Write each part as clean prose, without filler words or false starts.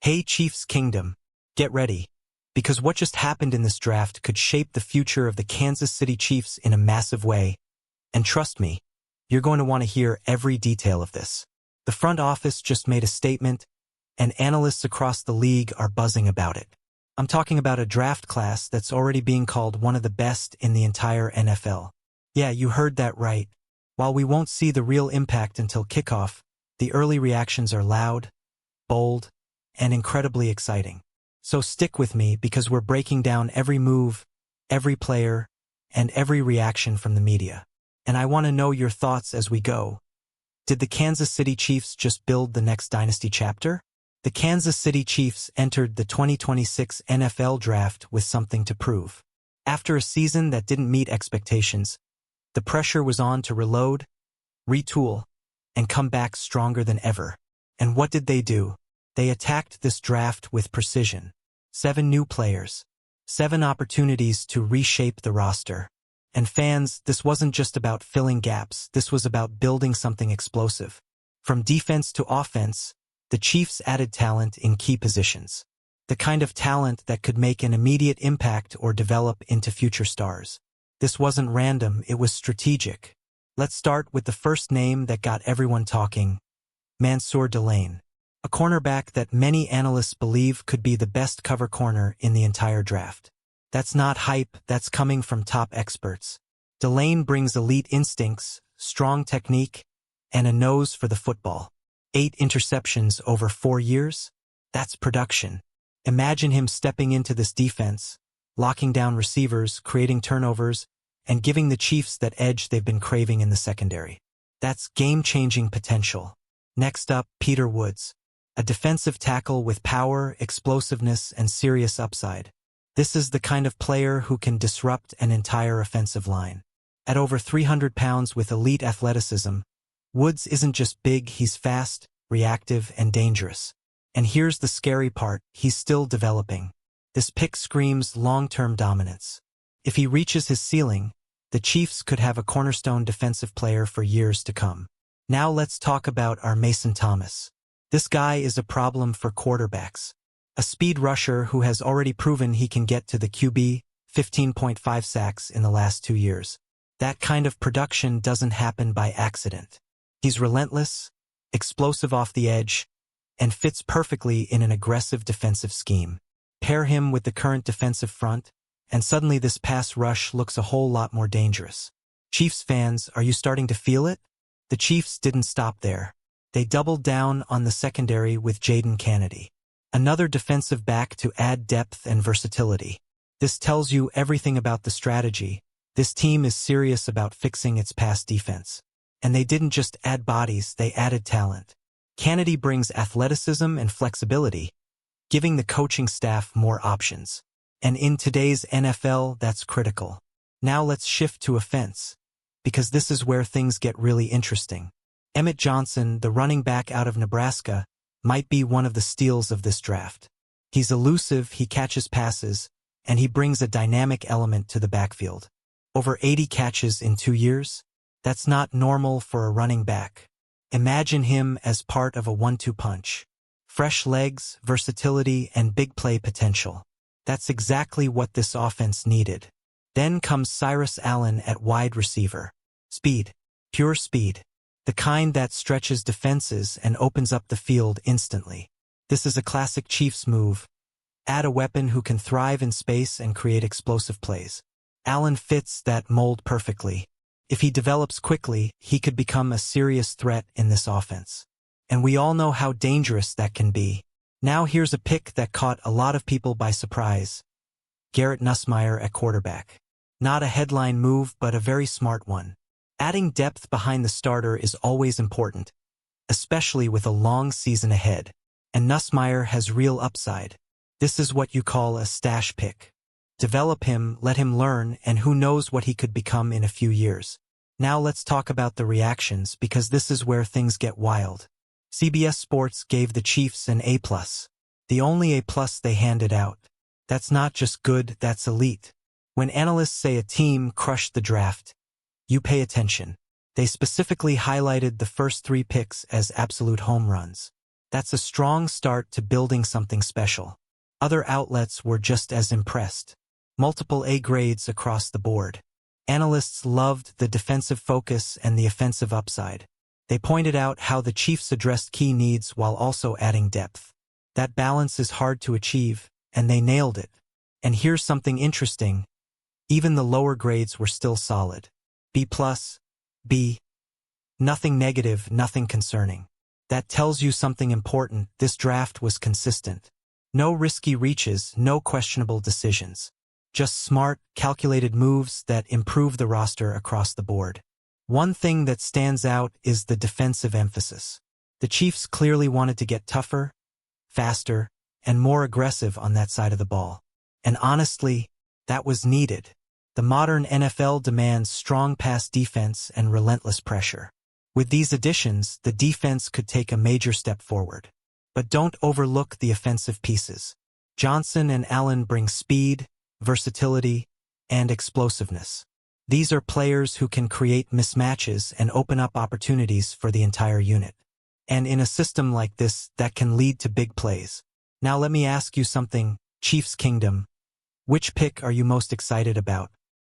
Hey Chiefs Kingdom, get ready, because what just happened in this draft could shape the future of the Kansas City Chiefs in a massive way. And trust me, you're going to want to hear every detail of this. The front office just made a statement, and analysts across the league are buzzing about it. I'm talking about a draft class that's already being called one of the best in the entire NFL. Yeah, you heard that right. While we won't see the real impact until kickoff, the early reactions are loud, bold, and incredibly exciting. So stick with me because we're breaking down every move, every player, and every reaction from the media. And I want to know your thoughts as we go. Did the Kansas City Chiefs just build the next dynasty chapter? The Kansas City Chiefs entered the 2026 NFL Draft with something to prove. After a season that didn't meet expectations, the pressure was on to reload, retool, and come back stronger than ever. And what did they do? They attacked this draft with precision. 7 new players, 7 opportunities to reshape the roster. And fans, this wasn't just about filling gaps, this was about building something explosive. From defense to offense, the Chiefs added talent in key positions. The kind of talent that could make an immediate impact or develop into future stars. This wasn't random, it was strategic. Let's start with the first name that got everyone talking, Mansour Delane. A cornerback that many analysts believe could be the best cover corner in the entire draft. That's not hype, that's coming from top experts. Delane brings elite instincts, strong technique, and a nose for the football. 8 interceptions over 4 years? That's production. Imagine him stepping into this defense, locking down receivers, creating turnovers, and giving the Chiefs that edge they've been craving in the secondary. That's game-changing potential. Next up, Peter Woods. A defensive tackle with power, explosiveness, and serious upside. This is the kind of player who can disrupt an entire offensive line. At over 300 pounds with elite athleticism, Woods isn't just big, he's fast, reactive, and dangerous. And here's the scary part, he's still developing. This pick screams long-term dominance. If he reaches his ceiling, the Chiefs could have a cornerstone defensive player for years to come. Now let's talk about our Mason Thomas. This guy is a problem for quarterbacks. A speed rusher who has already proven he can get to the QB, 15.5 sacks in the last 2 years. That kind of production doesn't happen by accident. He's relentless, explosive off the edge, and fits perfectly in an aggressive defensive scheme. Pair him with the current defensive front, and suddenly this pass rush looks a whole lot more dangerous. Chiefs fans, are you starting to feel it? The Chiefs didn't stop there. They doubled down on the secondary with Jaden Kennedy. Another defensive back to add depth and versatility. This tells you everything about the strategy. This team is serious about fixing its pass defense. And they didn't just add bodies, they added talent. Kennedy brings athleticism and flexibility, giving the coaching staff more options. And in today's NFL, that's critical. Now let's shift to offense, because this is where things get really interesting. Emmett Johnson, the running back out of Nebraska, might be one of the steals of this draft. He's elusive, he catches passes, and he brings a dynamic element to the backfield. Over 80 catches in 2 years? That's not normal for a running back. Imagine him as part of a 1-2 punch. Fresh legs, versatility, and big play potential. That's exactly what this offense needed. Then comes Cyrus Allen at wide receiver. Speed. Pure speed. The kind that stretches defenses and opens up the field instantly. This is a classic Chiefs move. Add a weapon who can thrive in space and create explosive plays. Allen fits that mold perfectly. If he develops quickly, he could become a serious threat in this offense. And we all know how dangerous that can be. Now here's a pick that caught a lot of people by surprise. Garrett Nussmeier at quarterback. Not a headline move, but a very smart one. Adding depth behind the starter is always important, especially with a long season ahead. And Nussmeier has real upside. This is what you call a stash pick. Develop him, let him learn, and who knows what he could become in a few years. Now let's talk about the reactions, because this is where things get wild. CBS Sports gave the Chiefs an A+. The only A+ they handed out. That's not just good, that's elite. When analysts say a team crushed the draft, you pay attention. They specifically highlighted the first 3 picks as absolute home runs. That's a strong start to building something special. Other outlets were just as impressed. Multiple A grades across the board. Analysts loved the defensive focus and the offensive upside. They pointed out how the Chiefs addressed key needs while also adding depth. That balance is hard to achieve, and they nailed it. And here's something interesting. Even the lower grades were still solid. B+, B. Nothing negative, nothing concerning. That tells you something important. This draft was consistent. No risky reaches, no questionable decisions. Just smart, calculated moves that improve the roster across the board. One thing that stands out is the defensive emphasis. The Chiefs clearly wanted to get tougher, faster, and more aggressive on that side of the ball. And honestly, that was needed. The modern NFL demands strong pass defense and relentless pressure. With these additions, the defense could take a major step forward. But don't overlook the offensive pieces. Johnson and Allen bring speed, versatility, and explosiveness. These are players who can create mismatches and open up opportunities for the entire unit. And in a system like this, that can lead to big plays. Now let me ask you something, Chiefs Kingdom. Which pick are you most excited about?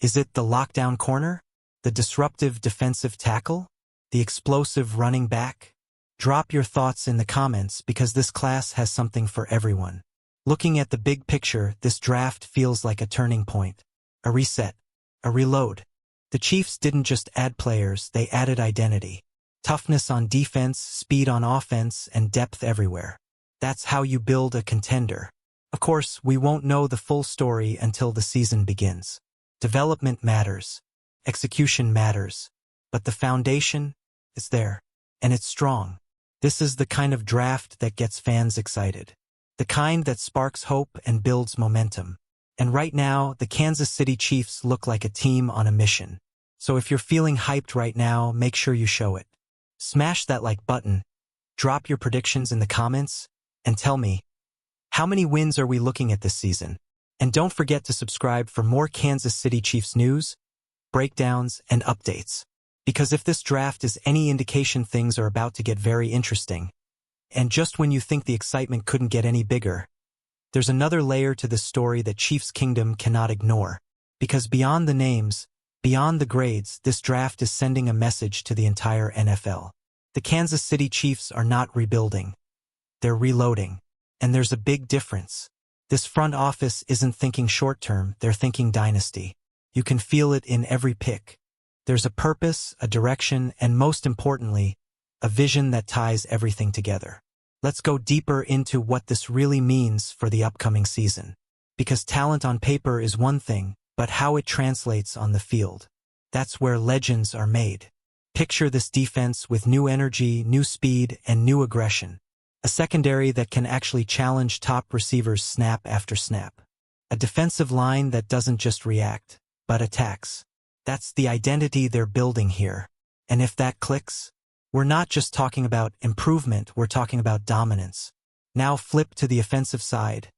Is it the lockdown corner? The disruptive defensive tackle? The explosive running back? Drop your thoughts in the comments because this class has something for everyone. Looking at the big picture, this draft feels like a turning point. A reset. A reload. The Chiefs didn't just add players, they added identity. Toughness on defense, speed on offense, and depth everywhere. That's how you build a contender. Of course, we won't know the full story until the season begins. Development matters. Execution matters. But the foundation is there. And it's strong. This is the kind of draft that gets fans excited. The kind that sparks hope and builds momentum. And right now, the Kansas City Chiefs look like a team on a mission. So if you're feeling hyped right now, make sure you show it. Smash that like button, drop your predictions in the comments, and tell me, how many wins are we looking at this season? And don't forget to subscribe for more Kansas City Chiefs news, breakdowns, and updates. Because if this draft is any indication, things are about to get very interesting. And just when you think the excitement couldn't get any bigger, there's another layer to this story that Chiefs Kingdom cannot ignore. Because beyond the names, beyond the grades, this draft is sending a message to the entire NFL. The Kansas City Chiefs are not rebuilding. They're reloading. And there's a big difference. This front office isn't thinking short-term, they're thinking dynasty. You can feel it in every pick. There's a purpose, a direction, and most importantly, a vision that ties everything together. Let's go deeper into what this really means for the upcoming season. Because talent on paper is one thing, but how it translates on the field. That's where legends are made. Picture this defense with new energy, new speed, and new aggression. A secondary that can actually challenge top receivers snap after snap. A defensive line that doesn't just react, but attacks. That's the identity they're building here. And if that clicks, we're not just talking about improvement, we're talking about dominance. Now flip to the offensive side,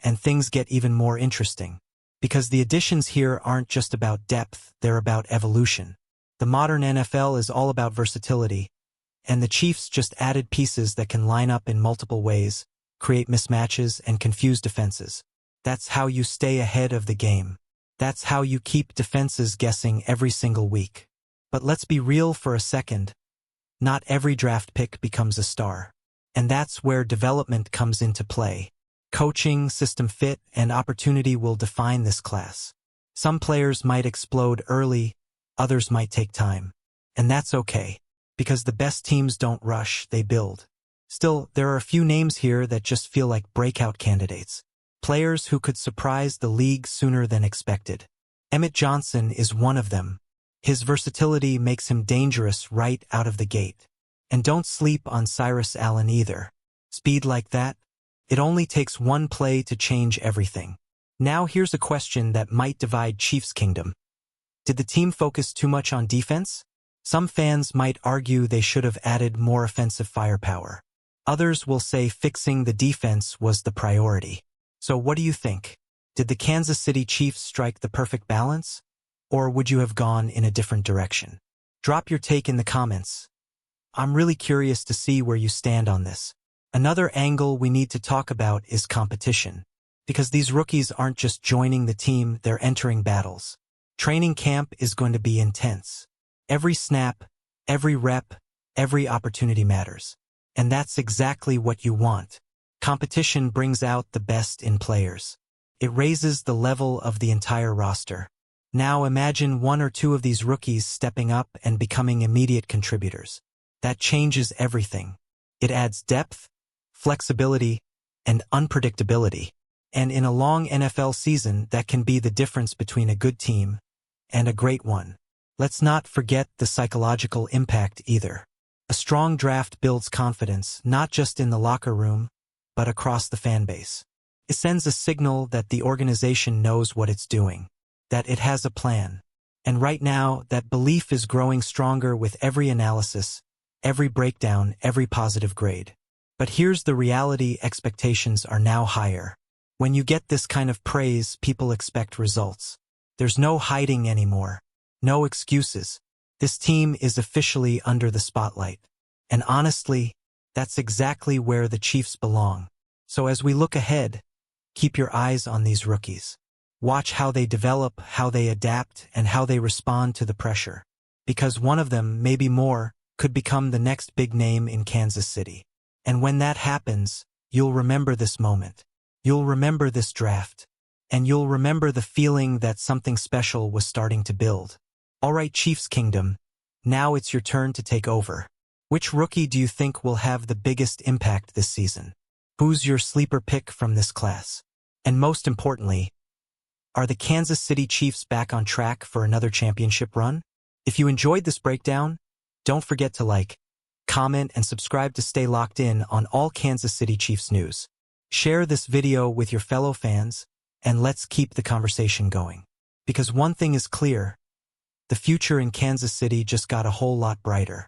and things get even more interesting. Because the additions here aren't just about depth, they're about evolution. The modern NFL is all about versatility, and the Chiefs just added pieces that can line up in multiple ways, create mismatches, and confuse defenses. That's how you stay ahead of the game. That's how you keep defenses guessing every single week. But let's be real for a second. Not every draft pick becomes a star. And that's where development comes into play. Coaching, system fit, and opportunity will define this class. Some players might explode early, others might take time. And that's okay. Because the best teams don't rush, they build. Still, there are a few names here that just feel like breakout candidates. Players who could surprise the league sooner than expected. Emmett Johnson is one of them. His versatility makes him dangerous right out of the gate. And don't sleep on Cyrus Allen either. Speed like that? It only takes one play to change everything. Now here's a question that might divide Chiefs Kingdom. Did the team focus too much on defense? Some fans might argue they should have added more offensive firepower. Others will say fixing the defense was the priority. So what do you think? Did the Kansas City Chiefs strike the perfect balance? Or would you have gone in a different direction? Drop your take in the comments. I'm really curious to see where you stand on this. Another angle we need to talk about is competition. Because these rookies aren't just joining the team, they're entering battles. Training camp is going to be intense. Every snap, every rep, every opportunity matters. And that's exactly what you want. Competition brings out the best in players. It raises the level of the entire roster. Now imagine one or two of these rookies stepping up and becoming immediate contributors. That changes everything. It adds depth, flexibility, and unpredictability. And in a long NFL season, that can be the difference between a good team and a great one. Let's not forget the psychological impact either. A strong draft builds confidence, not just in the locker room, but across the fan base. It sends a signal that the organization knows what it's doing, that it has a plan. And right now, that belief is growing stronger with every analysis, every breakdown, every positive grade. But here's the reality: expectations are now higher. When you get this kind of praise, people expect results. There's no hiding anymore. No excuses. This team is officially under the spotlight. And honestly, that's exactly where the Chiefs belong. So as we look ahead, keep your eyes on these rookies. Watch how they develop, how they adapt, and how they respond to the pressure. Because one of them, maybe more, could become the next big name in Kansas City. And when that happens, you'll remember this moment. You'll remember this draft. And you'll remember the feeling that something special was starting to build. All right, Chiefs Kingdom, now it's your turn to take over. Which rookie do you think will have the biggest impact this season? Who's your sleeper pick from this class? And most importantly, are the Kansas City Chiefs back on track for another championship run? If you enjoyed this breakdown, don't forget to like, comment, and subscribe to stay locked in on all Kansas City Chiefs news. Share this video with your fellow fans, and let's keep the conversation going. Because one thing is clear, the future in Kansas City just got a whole lot brighter.